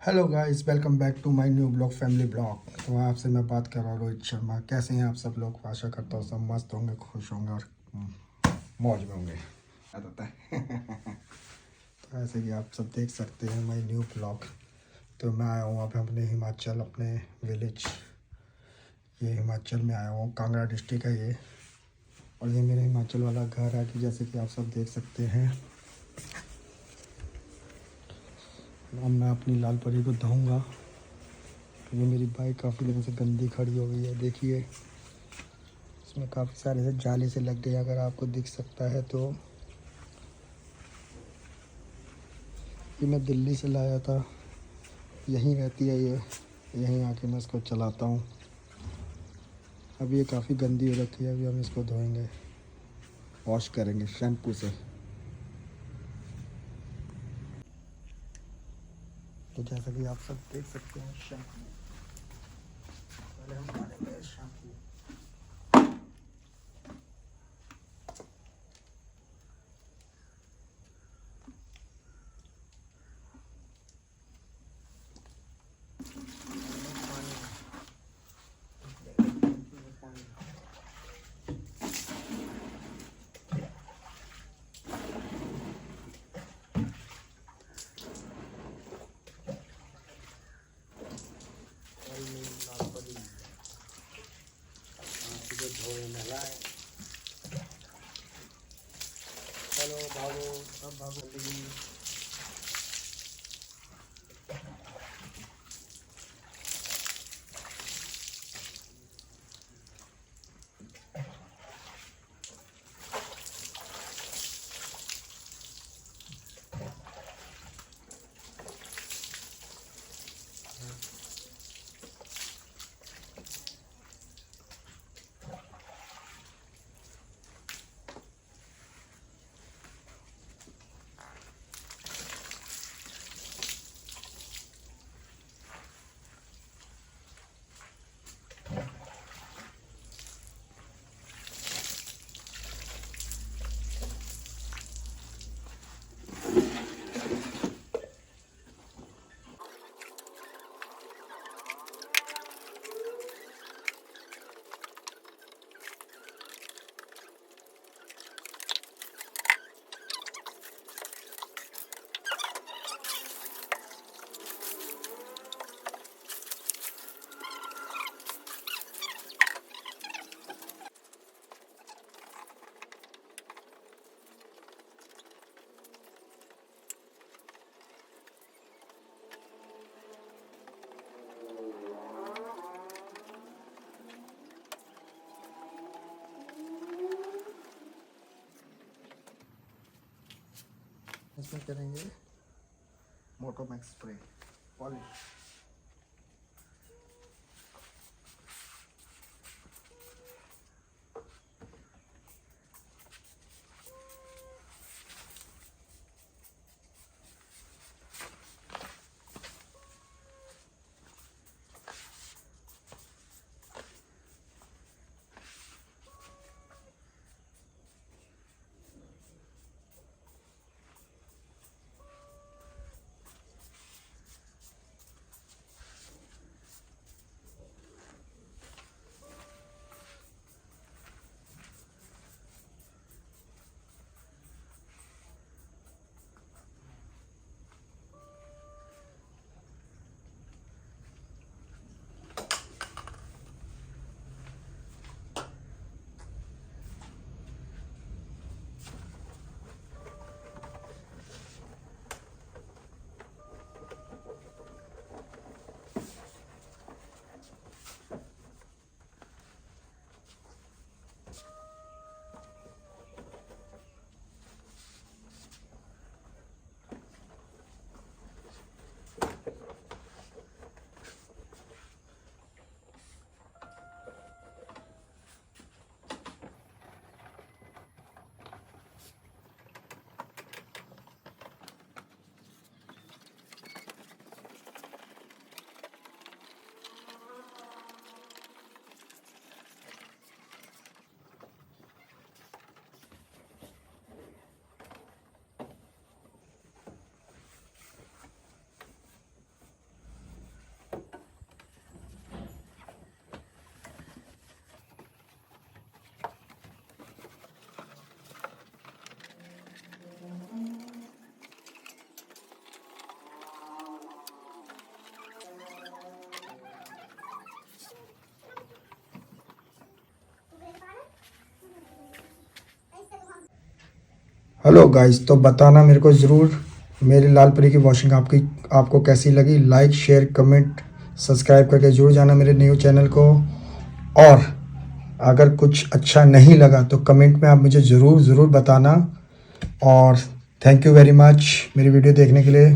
Hello guys, welcome back to my new blog family blog. तो आपसे मैं बात कर रहा हूँ रोहित शर्मा। कैसे हैं आप सब लोग? आशा करता हूँ सब मस्त होंगे, खुश होंगे और मौज में होंगे। याद आता है। तो ऐसे कि आप सब देख सकते हैं माय न्यू ब्लॉग। तो मैं आया हूँ अब अपने हिमाचल, अपने विलेज। ये हिमाचल में आया हूँ, कांगड़ा डिस्ट्रिक्ट है ये। और ये मेरा हिमाचल वाला घर है, कि जैसे कि आप सब देख सकते हैं। अब मैं अपनी लाल परी को धोऊँगा। ये मेरी बाइक काफ़ी दिनों से गंदी खड़ी हो गई है, देखिए। इसमें काफ़ी सारे से जाले से लग गए, अगर आपको दिख सकता है तो। ये मैं दिल्ली से लाया था, यहीं रहती है ये। यहीं आके मैं इसको चलाता हूँ। अभी ये काफ़ी गंदी हो रखी है, अभी हम इसको धोएंगे, वॉश करेंगे शैम्पू से। तो जैसा कि आप सब देख सकते हैं, शैम्पू पहले हम डालेंगे शैम्पू। धोए नहलाए। चलो भागो, सब भागो जल्दी। इसमें करेंगे Motomax spray polish. Hello guys, तो बताना मेरे को ज़रूर मेरी लाल परी की वॉशिंग आपको कैसी लगी। लाइक शेयर कमेंट सब्सक्राइब करके ज़रूर जाना मेरे न्यू चैनल को। और अगर कुछ अच्छा नहीं लगा तो कमेंट में आप मुझे ज़रूर बताना। और थैंक यू वेरी मच मेरी वीडियो देखने के लिए।